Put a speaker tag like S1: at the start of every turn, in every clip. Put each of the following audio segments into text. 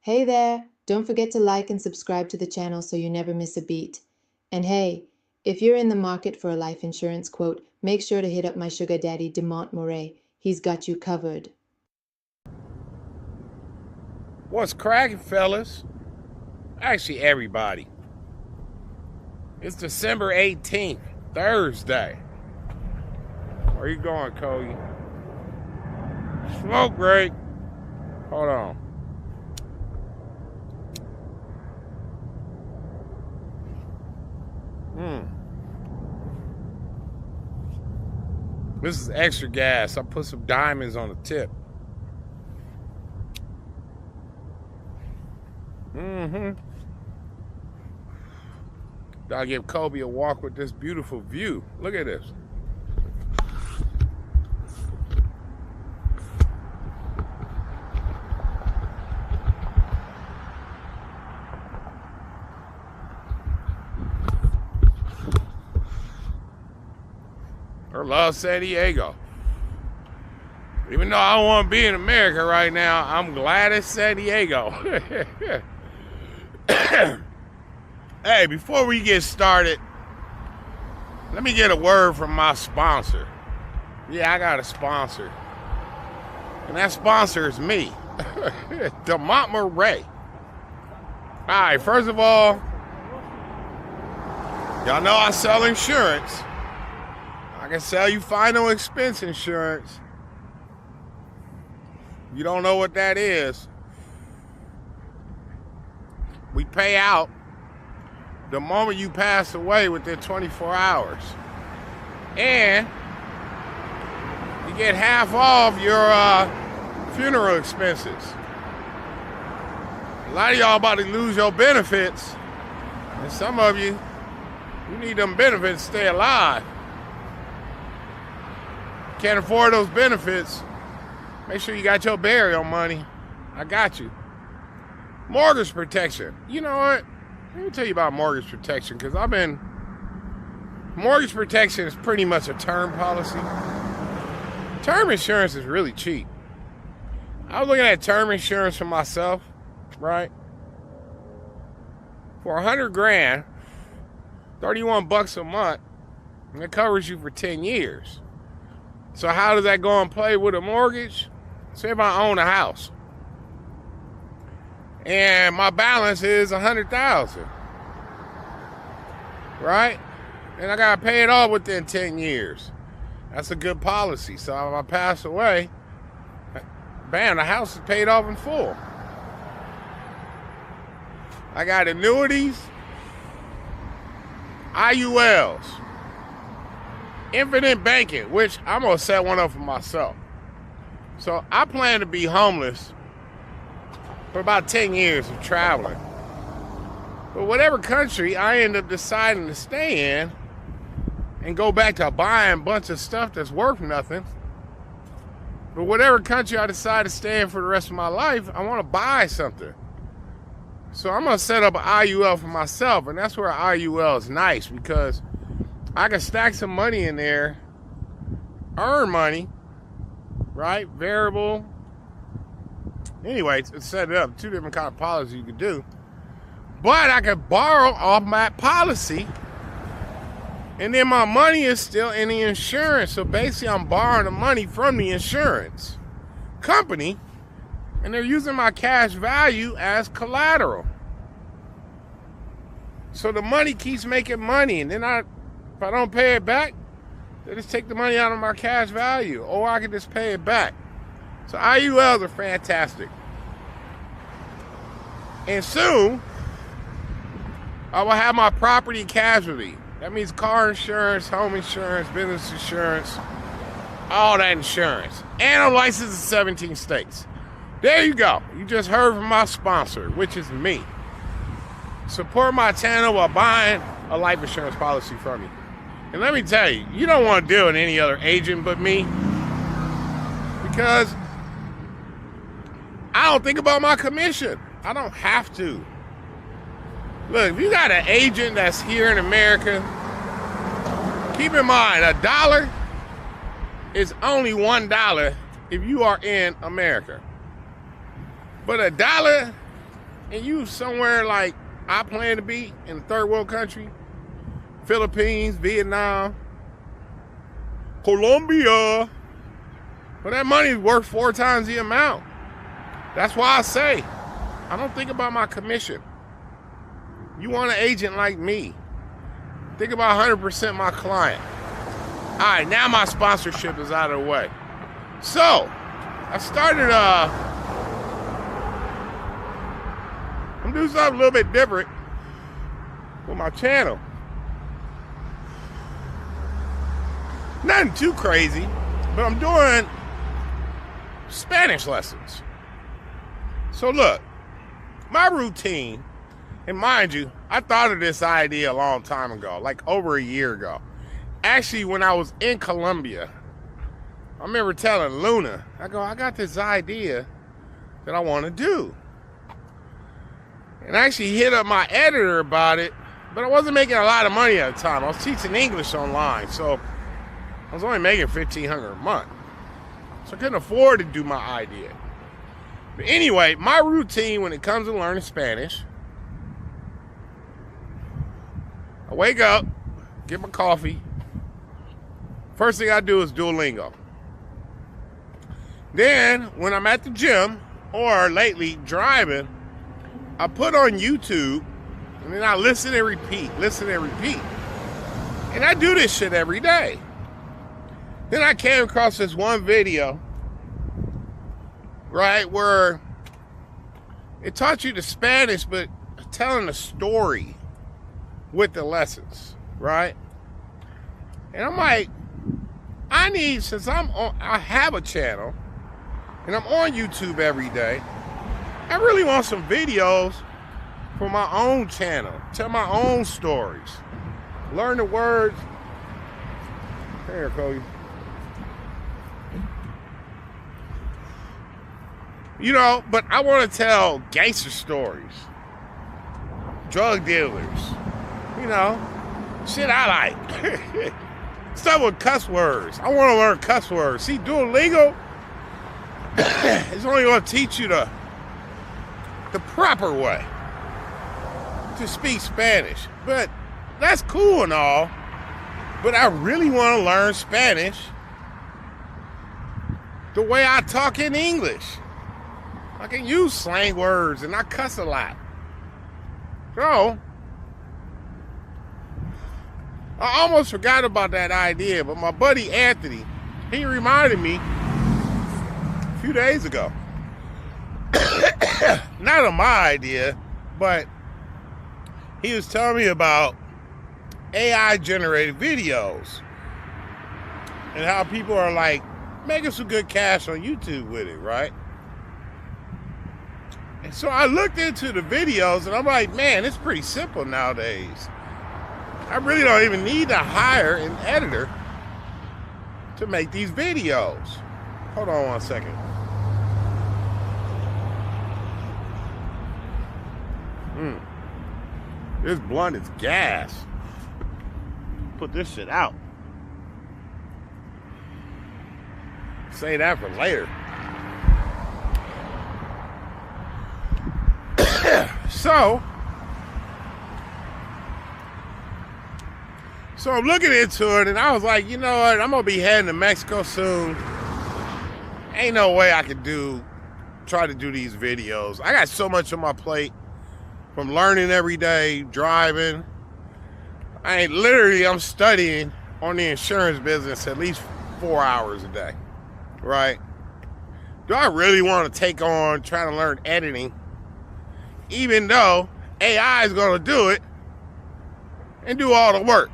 S1: Hey there! Don't forget to like and subscribe to the channel so you never miss a beat. And hey, if you're in the market for a life insurance quote, make sure to hit up my sugar daddy DeMontMoret. He's got you covered.
S2: What's cracking, fellas? Actually, everybody. It's December 18th, Thursday. Where you going, Cody? Smoke break. Hold on. This is extra gas. I put some diamonds on the tip. Gotta give Kobe a walk with this beautiful view. Look at this. I love San Diego. Even though I don't want to be in America right now, I'm glad it's San Diego. Hey, before we get started, let me get a word from my sponsor. Yeah, I got a sponsor. And that sponsor is me. DeMontMoret. Alright, first of all, y'all know I sell insurance. I can sell you final expense insurance. You don't know what that is. We pay out the moment you pass away within 24 hours. And you get half off your funeral expenses. A lot of y'all about to lose your benefits. And some of you need them benefits to stay alive. Can't afford those benefits, make sure you got your burial money. I got you. Mortgage protection. You know what? Let me tell you about mortgage protection, because mortgage protection is pretty much a term policy. Term insurance is really cheap. I was looking at term insurance for myself, right? For 100 grand, 31 bucks a month, and it covers you for 10 years. So how does that go and play with a mortgage? Say if I own a house and my balance is $100,000, right? And I gotta pay it off within 10 years. That's a good policy. So if I pass away, bam, the house is paid off in full. I got annuities, IULs, infinite banking, which I'm gonna set one up for myself. So I plan to be homeless for about 10 years of traveling. But whatever country I end up deciding to stay in and go back to buying a bunch of stuff that's worth nothing, but whatever country I decide to stay in for the rest of my life, I want to buy something. So I'm gonna set up an IUL for myself, and that's where IUL is nice, because I can stack some money in there, earn money, right? Variable. Anyway, it's set it up. Two different kind of policies you can do. But I can borrow off my policy, and then my money is still in the insurance. So basically, I'm borrowing the money from the insurance company, and they're using my cash value as collateral. So the money keeps making money, and then if I don't pay it back, they just take the money out of my cash value, or I can just pay it back. So IULs are fantastic. And soon, I will have my property casualty. That means car insurance, home insurance, business insurance, all that insurance. And I'm licensed in 17 states. There you go. You just heard from my sponsor, which is me. Support my channel while buying a life insurance policy from me. And let me tell you, you don't want to deal with any other agent but me, because I don't think about my commission. I don't have to. Look, if you got an agent that's here in America, keep in mind, $1 is only $1 if you are in America. But $1 and you somewhere like I plan to be in a third world country, Philippines, Vietnam, Colombia, well, that money is worth 4 times the amount. That's why I say, I don't think about my commission. You want an agent like me, think about 100% my client. All right, now my sponsorship is out of the way. So, I started, I'm doing something a little bit different with my channel. Nothing too crazy, but I'm doing Spanish lessons. So look, my routine, and mind you, I thought of this idea a long time ago, like over a year ago. Actually, when I was in Colombia, I remember telling Luna, I got this idea that I want to do. And I actually hit up my editor about it, but I wasn't making a lot of money at the time. I was teaching English online, so I was only making $1,500 a month. So I couldn't afford to do my idea. But anyway, my routine when it comes to learning Spanish, I wake up, get my coffee. First thing I do is Duolingo. Then, when I'm at the gym, or lately driving, I put on YouTube, and then I listen and repeat. And I do this shit every day. Then I came across this one video, right, where it taught you the Spanish, but telling a story with the lessons, right? And I'm like, since I have a channel, and I'm on YouTube every day, I really want some videos for my own channel, tell my own stories, learn the words. Here, Cody. You know, but I want to tell gangster stories, drug dealers, you know, shit I like. Stuff with cuss words. I want to learn cuss words. See, Duolingo, it's only going to teach you the proper way to speak Spanish. But that's cool and all. But I really want to learn Spanish the way I talk in English. I can use slang words and I cuss a lot. So, I almost forgot about that idea, but my buddy Anthony, he reminded me a few days ago. Not of my idea, but he was telling me about AI generated videos and how people are like making some good cash on YouTube with it, right? And so I looked into the videos and I'm like, man, it's pretty simple nowadays. I really don't even need to hire an editor to make these videos. Hold on one second. This blunt is gas. Put this shit out. Say that for later. So I'm looking into it, and I was like, you know what? I'm gonna be heading to Mexico soon. Ain't no way I could try to do these videos. I got so much on my plate, from learning every day, driving. I'm studying on the insurance business at least 4 hours a day, right? Do I really want to take on trying to learn editing, even though AI is gonna do it and do all the work?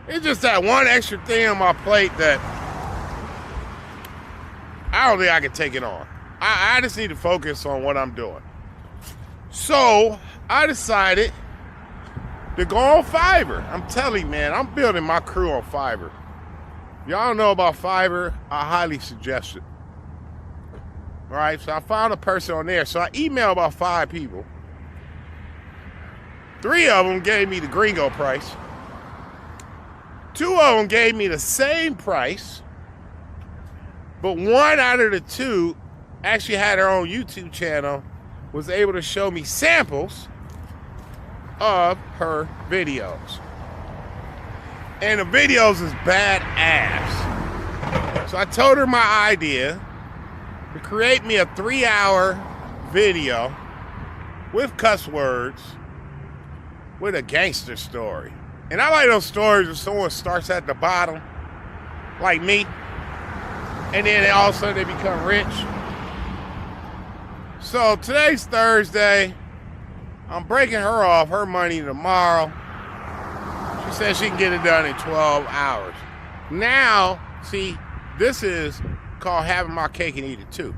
S2: It's just that one extra thing on my plate that I don't think I can take it on. I just need to focus on what I'm doing. So I decided to go on Fiverr. I'm telling you, man, I'm building my crew on Fiverr. Y'all don't know about Fiverr, I highly suggest it. All right, so I found a person on there. So I emailed about 5 people. 3 of them gave me the gringo price. 2 of them gave me the same price, but 1 out of the 2 actually had her own YouTube channel was able to show me samples of her videos. And the videos is badass. So I told her my idea to create me a 3-hour video with cuss words with a gangster story. And I like those stories where someone starts at the bottom, like me, and then all of a sudden they become rich. So today's Thursday. I'm breaking her off her money tomorrow. She said she can get it done in 12 hours. Now, see, this is called having my cake and eat it too.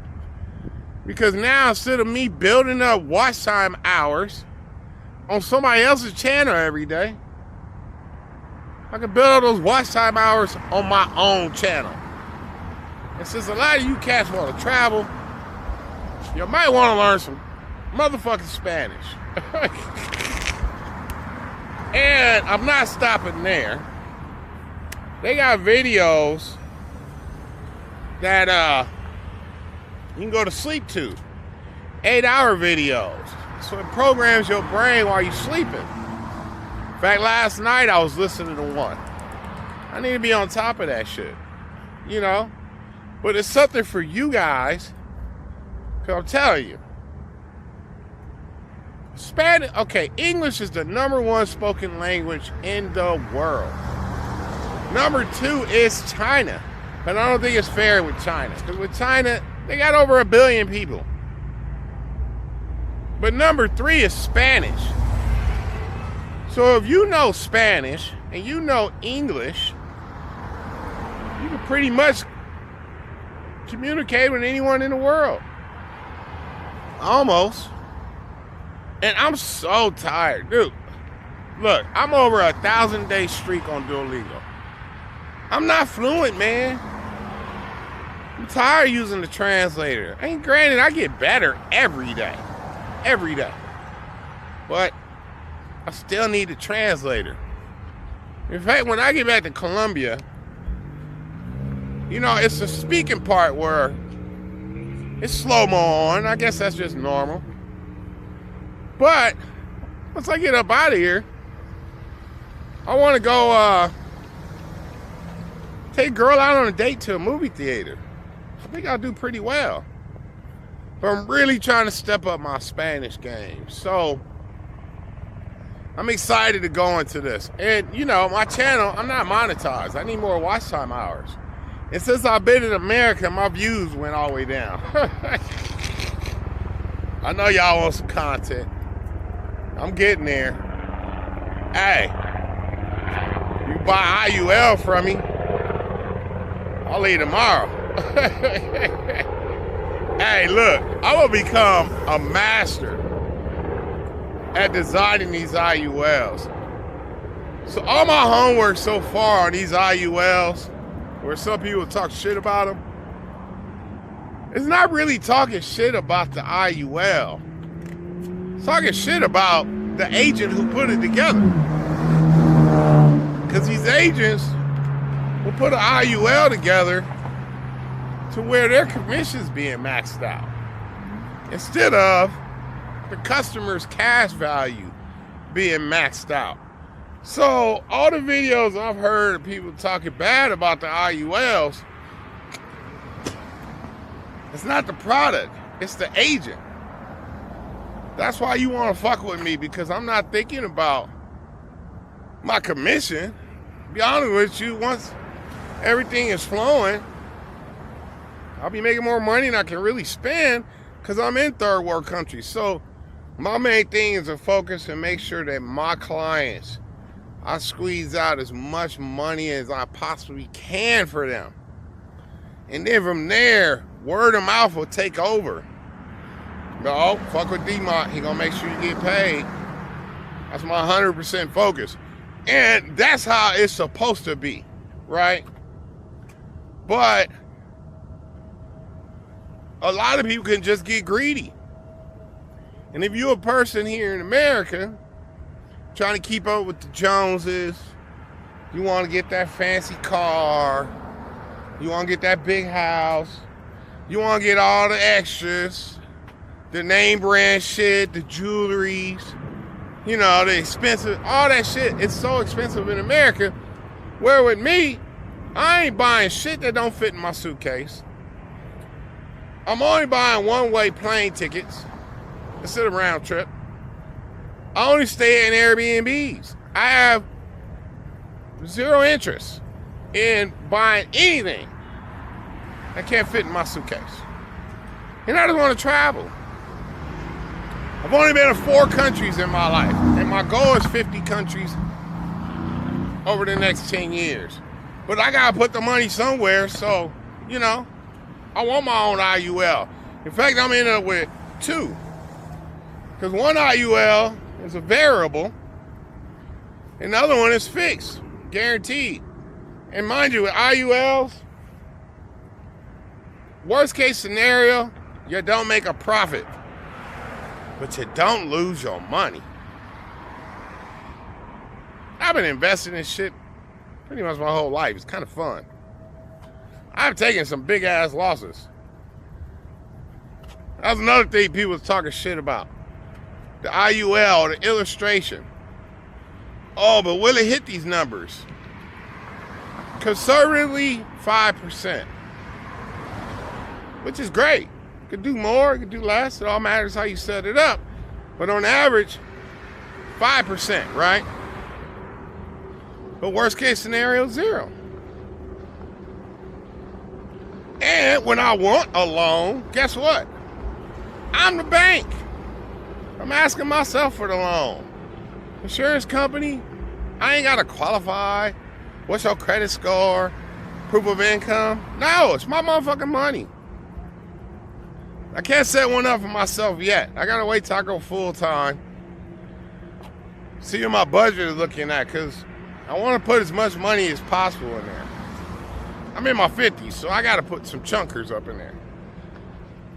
S2: Because now, instead of me building up watch time hours on somebody else's channel every day, I can build all those watch time hours on my own channel. And since a lot of you cats want to travel, you might want to learn some motherfucking Spanish. And I'm not stopping there. They got videos that you can go to sleep to. 8-hour videos. So it programs your brain while you're sleeping. In fact, last night I was listening to one. I need to be on top of that shit. You know? But it's something for you guys. Because I'm telling you. Spanish, okay, English is the #1 spoken language in the world. #2 is China. But I don't think it's fair with China. Because with China, they got over 1 billion people. But #3 is Spanish. So if you know Spanish and you know English, you can pretty much communicate with anyone in the world. Almost. And I'm so tired, dude. Look, I'm over 1,000-day streak on Duolingo. I'm not fluent, man. I'm tired of using the translator. And granted, I get better every day. Every day. But I still need the translator. In fact, when I get back to Colombia, you know, it's the speaking part where it's slow-mo on. I guess that's just normal. But once I get up out of here, I want to go take a girl out on a date to a movie theater. I think I'll do pretty well. But I'm really trying to step up my Spanish game. So I'm excited to go into this. And, you know, my channel, I'm not monetized. I need more watch time hours. And since I've been in America, my views went all the way down. I know y'all want some content. I'm getting there. Hey, you buy IUL from me, I'll leave tomorrow. Hey, look, I'm going to become a master at designing these IULs. So all my homework so far on these IULs, where some people talk shit about them, it's not really talking shit about the IUL. It's talking shit about the agent who put it together. Because these agents will put an IUL together to where their commission's being maxed out, instead of the customer's cash value being maxed out. So all the videos I've heard of people talking bad about the IULs, it's not the product, it's the agent. That's why you want to fuck with me, because I'm not thinking about my commission. To be honest with you, once everything is flowing, I'll be making more money than I can really spend, because I'm in third world countries. So my main thing is to focus and make sure that my clients, I squeeze out as much money as I possibly can for them. And then from there, word of mouth will take over. No, fuck with DeMont. He gonna make sure you get paid. That's my 100% focus. And that's how it's supposed to be, right? But a lot of people can just get greedy. And if you're a person here in America trying to keep up with the Joneses, you want to get that fancy car, you want to get that big house, you want to get all the extras, the name brand shit, the jewelries, you know, the expensive, all that shit. It's so expensive in America. Where with me, I ain't buying shit that don't fit in my suitcase. I'm only buying one-way plane tickets instead of round trip. I only stay in Airbnbs. I have zero interest in buying anything that can't fit in my suitcase. And I just want to travel. I've only been in 4 countries in my life, and my goal is 50 countries over the next 10 years. But I gotta put the money somewhere, so, you know, I want my own IUL. In fact, I'm in it with 2. Because one IUL is a variable, and the other one is fixed, guaranteed. And mind you, with IULs, worst case scenario, you don't make a profit, but you don't lose your money. I've been investing in shit pretty much my whole life. It's kind of fun. I've taken some big ass losses. That's another thing people was talking shit about. The IUL, the illustration. Oh, but will it hit these numbers? Conservatively, 5%. Which is great. You could do more, you could do less. It all matters how you set it up. But on average, 5%, right? But worst case scenario, 0. And when I want a loan, guess what? I'm the bank. I'm asking myself for the loan. Insurance company, I ain't got to qualify. What's your credit score? Proof of income? No, it's my motherfucking money. I can't set one up for myself yet. I got to wait till I go full time. See what my budget is looking at, because I want to put as much money as possible in there. I'm in my 50s, so I got to put some chunkers up in there.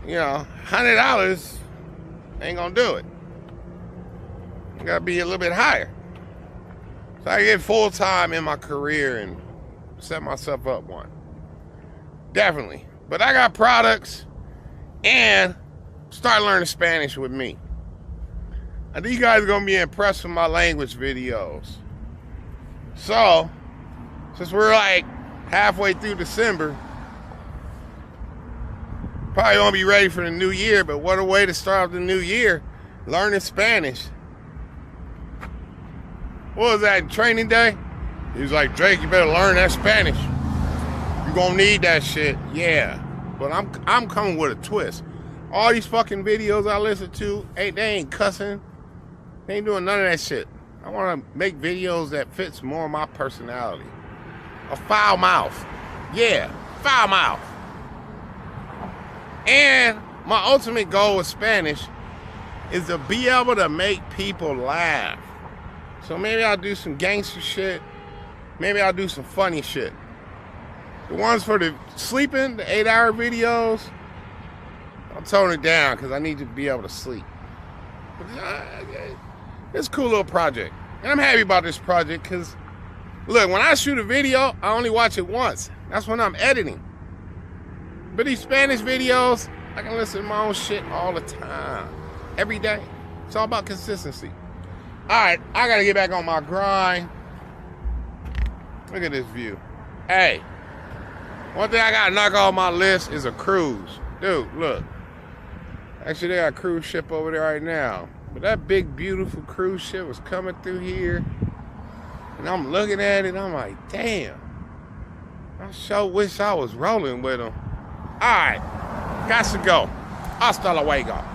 S2: You know, $100 ain't going to do it. I got to be a little bit higher. So I get full time in my career and set myself up one. Definitely. But I got products, and start learning Spanish with me. I think you guys are going to be impressed with my language videos. So, since we're like halfway through December, probably won't be ready for the new year, but what a way to start off the new year, learning Spanish. What was that, training day? He was like, Drake, you better learn that Spanish. You're gonna need that shit. Yeah, but I'm coming with a twist. All these fucking videos I listen to, they ain't cussing. They ain't doing none of that shit. I want to make videos that fits more of my personality. A foul mouth. Yeah, foul mouth. And my ultimate goal with Spanish is to be able to make people laugh. So maybe I'll do some gangster shit. Maybe I'll do some funny shit. The ones for the sleeping, the 8-hour videos, I'll tone it down because I need to be able to sleep. It's a cool little project. And I'm happy about this project because, look, when I shoot a video, I only watch it once. That's when I'm editing. But these Spanish videos, I can listen to my own shit all the time. Every day. It's all about consistency. Alright, I gotta get back on my grind. Look at this view. Hey, one thing I gotta knock off my list is a cruise. Dude, look. Actually, they got a cruise ship over there right now. But that big, beautiful cruise ship was coming through here. And I'm looking at it, I'm like, damn. I sure wish I was rolling with them. Alright, got to go. Hasta luego.